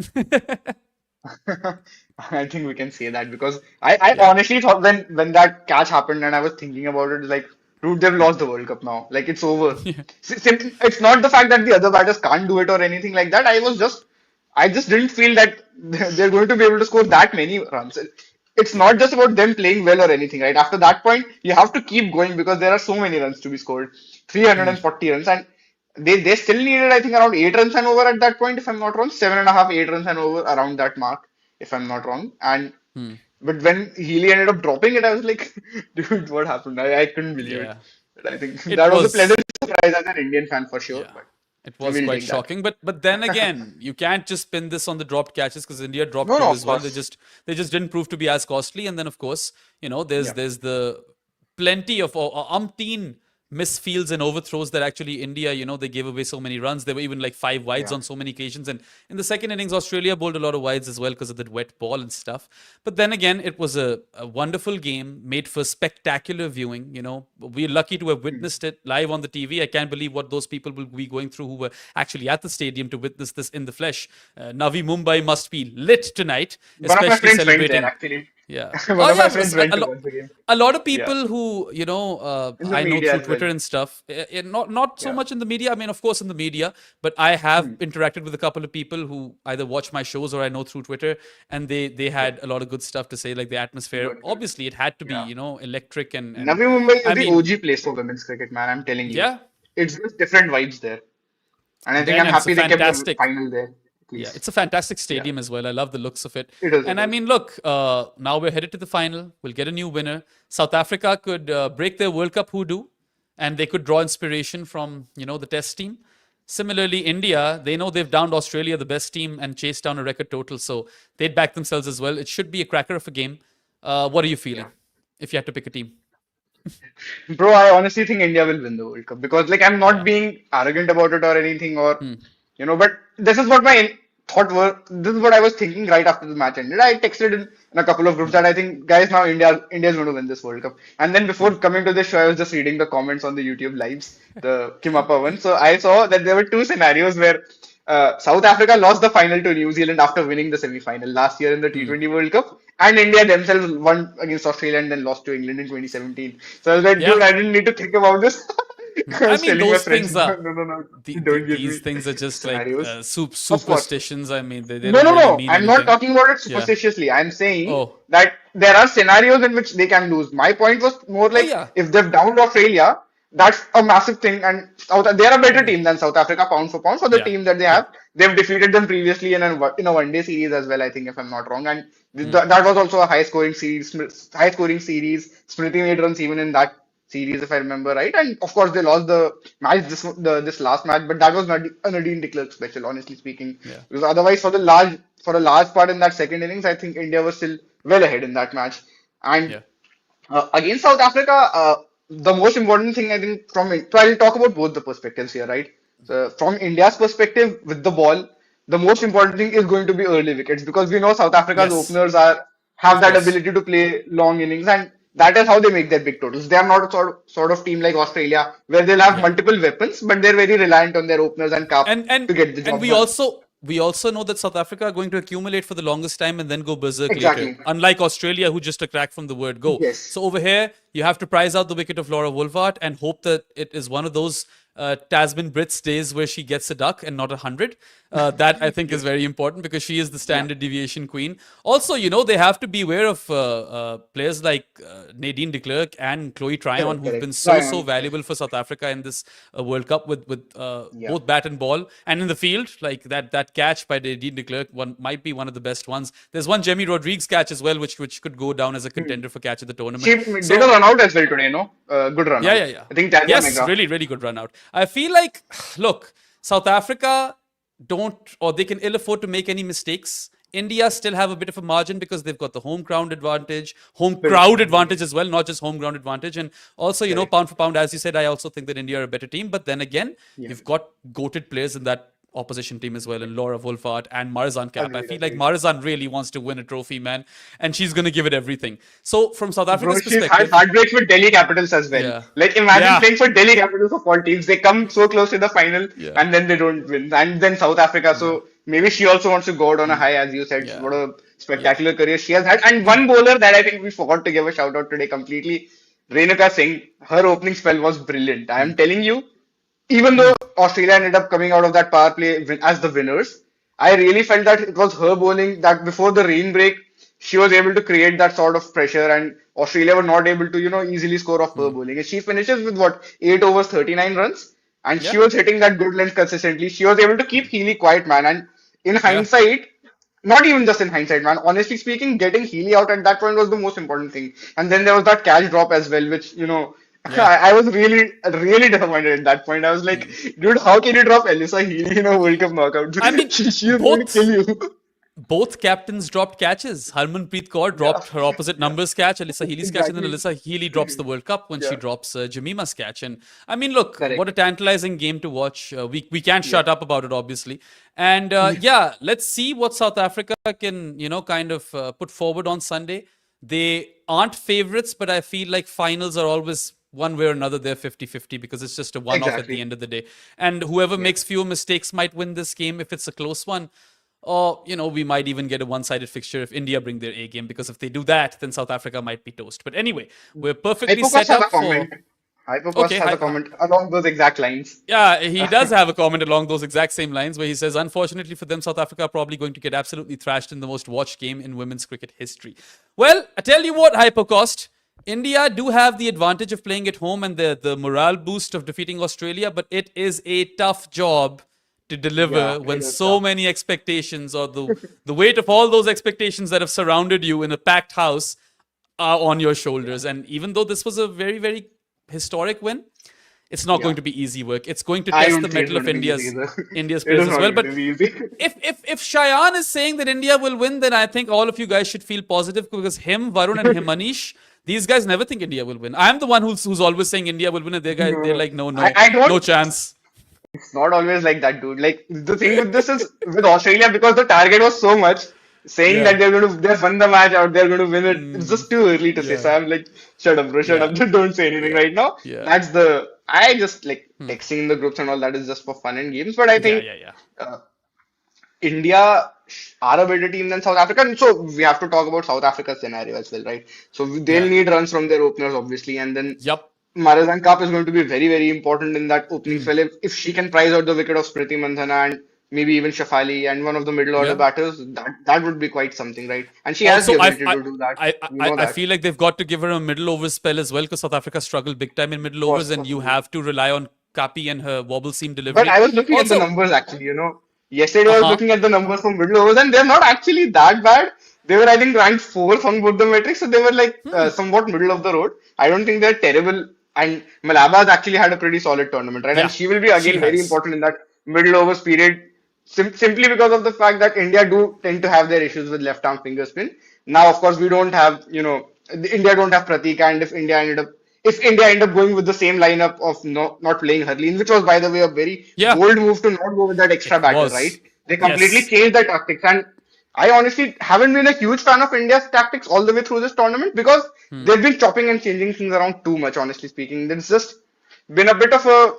I think we can say that because I honestly thought when that catch happened and I was thinking about it, like, dude, they've lost the World Cup now. Like, it's over. It's not the fact that the other batters can't do it or anything like that. I just didn't feel that they're going to be able to score that many runs. It's not just about them playing well or anything, right? After that point, you have to keep going because there are so many runs to be scored, 340 runs, and they still needed, I think, around 8 runs and over at that point, if I'm not wrong, seven and a half, 8 runs and over around that mark, if I'm not wrong. And but when Healy ended up dropping it, I was like, dude, what happened? I couldn't believe it. Yeah, But I think it that was a was. pleasant surprise as an Indian fan for sure. Yeah, But it we was will quite take that. shocking. But then again, you can't just pin this on the dropped catches because India dropped No, two no, of as well. They course. just didn't prove to be as costly. And then of course, there's Yeah. there's the plenty of umpteen misfields and overthrows that actually India, they gave away so many runs. There were even like five wides Yeah. on so many occasions. And in the second innings, Australia bowled a lot of wides as well because of the wet ball and stuff. But then again, it was a wonderful game made for spectacular viewing. We're lucky to have witnessed it live on the TV. I can't believe what those people will be going through who were actually at the stadium to witness this in the flesh. Navi Mumbai must be lit tonight, One of my especially friends went there celebrating. actually. Yeah. One Oh, of yeah. my friends went to watch the game. A lot of Yeah. people who, In the I know media through as well. Twitter and stuff, not so Yeah. much in the media. I mean, of course, in the media, but I have interacted with a couple of people who either watch my shows or I know through Twitter, and they had a lot of good stuff to say, like the atmosphere. Good, good. Obviously, it had to be, Yeah. electric and Navi Mumbai is I the mean, OG place for women's cricket, man. I'm telling you. yeah. It's just different vibes there. And I think Then I'm and it's a happy they kept the fantastic. final there, at Yeah, least. it's a fantastic Yeah. stadium as well. I love the looks of it. It is, And it I is. mean, look, now we're headed to the final. We'll get a new winner. South Africa could break their World Cup hoodoo, and they could draw inspiration from, the Test team. Similarly, India, they know they've downed Australia, the best team, and chased down a record total. So they'd back themselves as well. It should be a cracker of a game. What are you feeling Yeah. if you had to pick a team? Bro, I honestly think India will win the World Cup because, like, I'm not Yeah. being arrogant about it or anything, but this is what my thought were. This is what I was thinking right after the match ended. I texted in a couple of groups that I think, guys, now India's going to win this World Cup. And then before coming to this show, I was just reading the comments on the YouTube lives, the Kimappa one. So I saw that there were two scenarios where South Africa lost the final to New Zealand after winning the semi-final last year in the T20 World Cup, and India themselves won against Australia and then lost to England in 2017. So I was like, Yeah. dude, I didn't need to think about this. I I was mean, telling my those friends, things are. no, The, don't give these me things are just like scenarios. Of course. superstitions. I mean, they No, don't no, really no. mean I'm not anything. talking about it Yeah. superstitiously. I'm saying Oh. that there are scenarios in which they can lose. My point was more Oh, like yeah. if they've downed Australia, that's a massive thing. And they're a better team than South Africa, pound for pound, for the Yeah. team that they Yeah. have. They've defeated them previously in a one-day series as well, I think, if I'm not wrong. And that was also a high-scoring series. Smriti made runs even in that series, if I remember right. And of course, they lost the match this last match, but that was not a Nadine de Klerk special, honestly speaking. Yeah. Because otherwise, for a large part in that second innings, I think India was still well ahead in that match. And Yeah. against South Africa, the most important thing I think so I'll talk about both the perspectives here, right? So from India's perspective with the ball, the most important thing is going to be early wickets because we know South Africa's Yes. openers have Of that course. ability to play long innings, and that is how they make their big totals. They are not a sort of team like Australia where they'll have Yeah. multiple weapons, but they're very reliant on their openers and cap And and to get the and job done. we also know that South Africa are going to accumulate for the longest time and then go berserk later. Exactly. Unlike Australia, who just a crack from the word go. Yes. So over here, you have to prize out the wicket of Laura Wolvaardt and hope that it is one of those Tasman Brits days where she gets a duck and not 100. That I think is very important because she is the standard deviation queen. Also, they have to be aware of players like Nadine de Klerk and Chloe Tryon, Correct, who've been correct. so Zion. valuable for South Africa in this World Cup with Yeah. both bat and ball and in the field. Like that catch by Nadine de Klerk might be one of the best ones. There's one Jemimah Rodrigues catch as well, which could go down as a contender for catch of the tournament. She did So a run out as well today, no? Good run yeah, out. yeah, yeah. I think Tanya Yes, McGrath. really, really good run out. I feel like, look, South Africa don't, or they can ill afford to make any mistakes. India still have a bit of a margin because they've got the home crowd advantage as well, not just home ground advantage. And also, Correct. pound for pound, as you said, I also think that India are a better team. But then again, Yeah. you've got goated players in that opposition team as well, and Laura Wolfart and Marizan Kapp. I Agreed, feel like agreed. Marizan really wants to win a trophy, man, and she's going to give it everything. So from South Bro, Africa's she's had perspective, heartbreaks with Delhi Capitals as well. yeah. Like, imagine Yeah. playing for Delhi Capitals of all teams. They come so close to the final Yeah. and then they don't win. And then South Africa. So maybe she also wants to go out on a high, as you said. Yeah. What a spectacular career she has had. And one bowler that I think we forgot to give a shout out today completely, Renuka Singh. Her opening spell was brilliant. I am telling you, even though Australia ended up coming out of that power play as the winners, I really felt that it was her bowling that before the rain break, she was able to create that sort of pressure, and Australia were not able to, easily score off her bowling. And she finishes with what, 8 overs, 39 runs, and Yeah. she was hitting that good length consistently. She was able to keep Healy quiet, man. And in Yeah. hindsight, not even just in hindsight, man. Honestly speaking, getting Healy out at that point was the most important thing. And then there was that catch drop as well, which, Yeah. I was really, really disappointed at that point. I was like, dude, how can you drop Elisa Healy in a World Cup knockout? I mean, She is going to kill you. both captains dropped catches. Harmanpreet Kaur dropped her opposite numbers catch, Alyssa Healy's catch, and then Exactly. Alyssa Healy drops the World Cup when she Yeah. drops Jemimah's catch. And I mean, look, Correct. what a tantalizing game to watch. We can't shut up about it, obviously. And let's see what South Africa can, kind of put forward on Sunday. They aren't favorites, but I feel like finals are always one way or another they're 50-50 because it's just a one-off at the Exactly. end of the day. And whoever makes fewer mistakes might win this game if it's a close one. Or, we might even get a one-sided fixture if India bring their A game, because if they do that, then South Africa might be toast. But anyway, we're perfectly Hypocast set has a up for... comment. Hypocast Okay, has a comment along those exact lines. Yeah, he does have a comment along those exact same lines where he says, unfortunately for them, South Africa are probably going to get absolutely thrashed in the most watched game in women's cricket history. Well, I tell you what, Hypocost, India do have the advantage of playing at home and the morale boost of defeating Australia, but it is a tough job to deliver Yeah, when it is so tough. many expectations or the weight of all those expectations that have surrounded you in a packed house are on your shoulders. And even though this was a very, very historic win, it's not Yeah. going to be easy work. It's going to I test don't the think it's mettle of going to be India's easy either. India's It players is as not well. going But to be easy. if Cheyenne is saying that India will win, then I think all of you guys should feel positive because him, Varun, and Himanish, these guys never think India will win. I'm the one who's always saying India will win, and they're like, no, I don't. no chance. It's not always like that, dude. Like the thing with this is with Australia because the target was so much, saying Yeah. that they've won the match or they're going to win it. It's just too early to say. So Yeah. I'm like, shut up, bro, shut Yeah. up. Don't say anything right now. Yeah. That's the I just like texting in the groups and all that is just for fun and games. But I think Yeah. uh, India are a better team than South Africa. And so we have to talk about South Africa's scenario as well, right? So they'll Yeah. need runs from their openers, obviously, and then Yup. Marizan Kapp is going to be very, very important in that opening spell. If she can prize out the wicket of Smriti Mandhana and maybe even Shafali and one of the middle order Yeah. batters, that would be quite something, right? And she has Also, the ability to do that. You know I that. feel like they've got to give her a middle over spell as well because South Africa struggled big time in middle overs, and you Possibly. have to rely on Kapi and her wobble seam But delivery. I was looking at the Also, numbers actually. Yesterday I was uh-huh. looking at the numbers from middle overs and they're not actually that bad. They were, I think, ranked fourth on both the metrics, so they were like somewhat middle of the road. I don't think they're terrible. And Malaba has actually had a pretty solid tournament, right? Yeah, And she will be she again very has. important in that middle overs period, simply because of the fact that India do tend to have their issues with left arm finger spin. Now, of course, we don't have, India don't have Pratika, and if India end up going with the same lineup of not playing Harleen, which was, by the way, a very Yeah, bold move to not go with that extra it batter, right? was. They completely Yes. changed their tactics. And I honestly haven't been a huge fan of India's tactics all the way through this tournament because they've been chopping and changing things around too much, honestly speaking. There's just been a bit of a,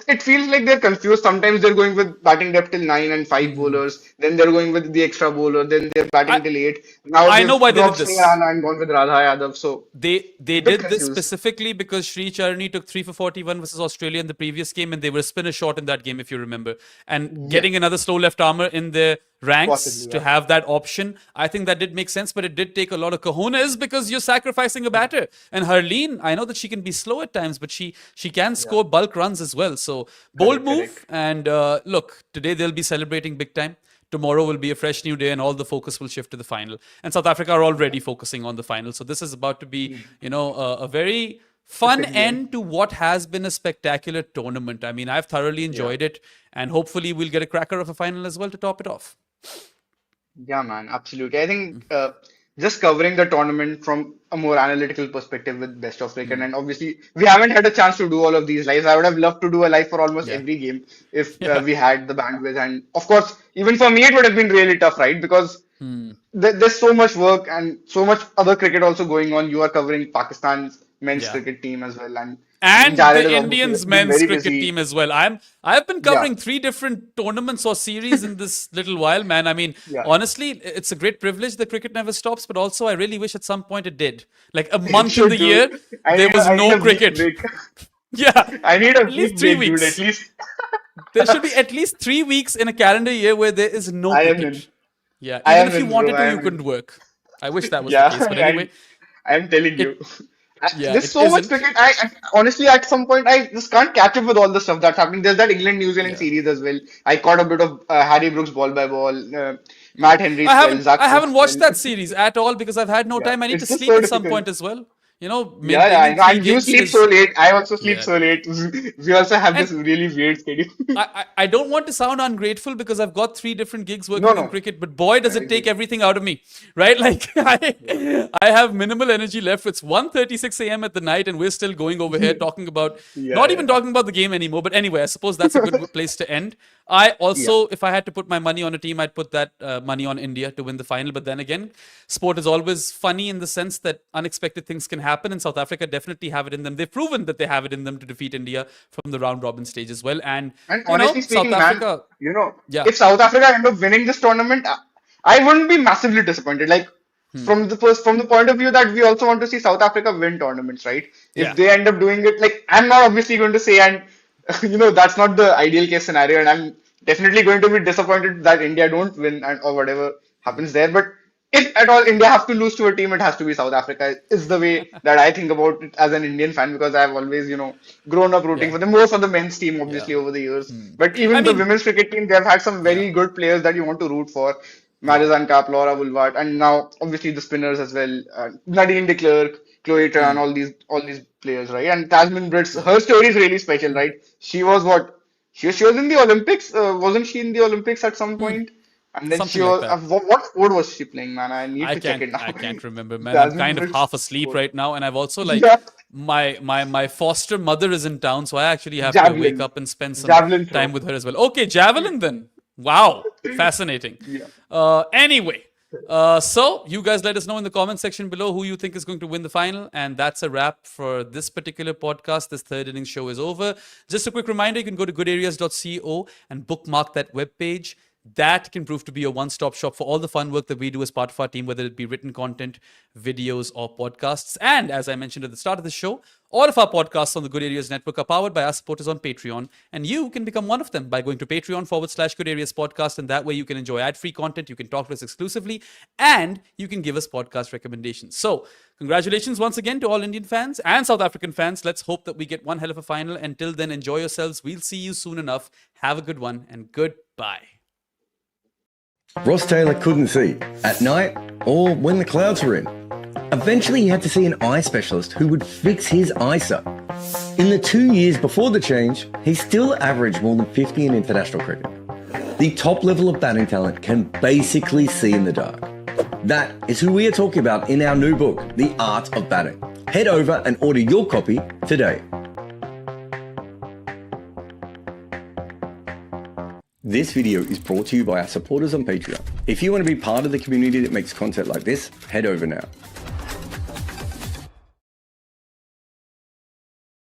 it feels like they're confused. Sometimes they're going with batting depth till 9 and 5 bowlers. Then they're going with the extra bowler. Then they're I batting till 8. Now I know they've why they did dropped Sri this. Rana and gone with Radha Yadav. So They bit did this confused. specifically because Sri Charani took 3 for 41 versus Australia in the previous game, and they were spinner short in that game, if you remember. And Yeah, getting another slow left armer in their ranks possibly. to Yeah. have that option, I think that did make sense, but it did take a lot of cojones because you're sacrificing a batter. And Harleen, I know that she can be slow at times, but she can Yeah. score bulk runs as well. So bold Correct, move. correct. And look, today they'll be celebrating big time. Tomorrow will be a fresh new day, and all the focus will shift to the final. And South Africa are already focusing on the final. So this is about to be, a very fun Epic game. end to what has been a spectacular tournament. I mean, I've thoroughly Yeah. enjoyed it, and hopefully we'll get a cracker of a final as well to top it off. Yeah, man, absolutely. I think just covering the tournament from a more analytical perspective with best of cricket, and obviously we haven't had a chance to do all of these lives. I would have loved to do a live for almost Yeah. every game if Yeah. we had the bandwidth, and of course, even for me, it would have been really tough, right? Because there's so much work and so much other cricket also going on. You are covering Pakistan's men's Yeah. cricket team as well, and And Jared the has obviously Indians been men's very cricket busy. team as well. I've been Yeah, covering 3 different tournaments or series in this little while, man. I mean, yeah. honestly, it's a great privilege that cricket never stops, but also I really wish at some point it did. Like a It month in the should do. year, there was I need no a week cricket. break. Yeah, I need a at least week 3 weeks. break, dude. At least There should be at least 3 weeks in a calendar year where there is no I am cricket. in. Yeah, I even am if you in, bro. wanted to, I you am in. couldn't work. I wish that was the Yeah, case. But anyway, I'm telling it you. yeah, There's it so much isn't. cricket. Honestly, at some point, I just can't catch up with all the stuff that's happening. There's that England New Zealand Yeah. series as well. I caught a bit of Harry Brooks ball by ball, Matt Henry I spell, haven't Zach I Smith haven't watched spell. that series at all because I've had no Yeah, time. I need to it's just sleep so at some difficult. point as well. Yeah, I Maintaining know. three And you gigs sleep so is late. I also sleep yeah. so late. We also have this And really weird schedule. I don't want to sound ungrateful because I've got 3 different gigs No, working in no, cricket, but boy, does I it take agree. everything out of me, right? Like Yeah, I have minimal energy left. It's 1:36 a.m. at the night, and we're still going over here talking about yeah, not yeah, even talking about the game anymore. But anyway, I suppose that's a good place to end. I yeah. also, if I had to put my money on a team, I'd put that money on India to win the final. But then again, sport is always funny in the sense that unexpected things can happen, and South Africa definitely have it in them. They've proven that they have it in them to defeat India from the round robin stage as well. And And honestly South speaking, man, Africa, yeah. if South Africa end up winning this tournament, I wouldn't be massively disappointed. Like from the point of view that we also want to see South Africa win tournaments, right? If Yeah. they end up doing it, like I'm not obviously going to say, and that's not the ideal case scenario, and I'm definitely going to be disappointed that India don't win or whatever happens there. But if at all India have to lose to a team, it has to be South Africa. Is the way that I think about it as an Indian fan because I've always, grown up rooting Yeah. for them. More for the men's team, Yeah. obviously, over the years. But I even the mean, women's cricket team, they've had some yeah. very good players that you want to root for. Yeah. Marizan Kapp, Laura Woolward, and now obviously the spinners as well. Nadine de Klerk, Chloe Tran, all these players, right? And Tasmin Brits, Yeah. her story is really special, right? She was what? She was in the Olympics, wasn't she in the Olympics at some point? And then she Something like was, that. what sport was she playing, man? I need I to check it can't now. I can't remember, man. I'm Jasmine kind of Brits half asleep sport. right now, and I've also like Yeah, my foster mother is in town, so I actually have to wake javelin, up and spend some javelin time throw. with her as well. Okay, javelin then. Wow, fascinating. Yeah. Anyway, so you guys let us know in the comment section below who you think is going to win the final, and that's a wrap for this particular podcast. This third innings show is over. Just a quick reminder: you can go to goodareas.co and bookmark that webpage. That can prove to be a one-stop shop for all the fun work that we do as part of our team, whether it be written content, videos, or podcasts. And as I mentioned at the start of the show, all of our podcasts on the Good Areas Network are powered by our supporters on Patreon. And you can become one of them by going to Patreon/Good Areas Podcast. And that way you can enjoy ad-free content, you can talk to us exclusively, and you can give us podcast recommendations. So congratulations once again to all Indian fans and South African fans. Let's hope that we get one hell of a final. Until then, enjoy yourselves. We'll see you soon enough. Have a good one and goodbye. Ross Taylor couldn't see at night or when the clouds were in. Eventually, he had to see an eye specialist who would fix his eyesight. In the 2 years before the change, he still averaged more than 50 in international cricket. The top level of batting talent can basically see in the dark. That is who we are talking about in our new book, The Art of Batting. Head over and order your copy today. This video is brought to you by our supporters on Patreon. If you want to be part of the community that makes content like this, head over now.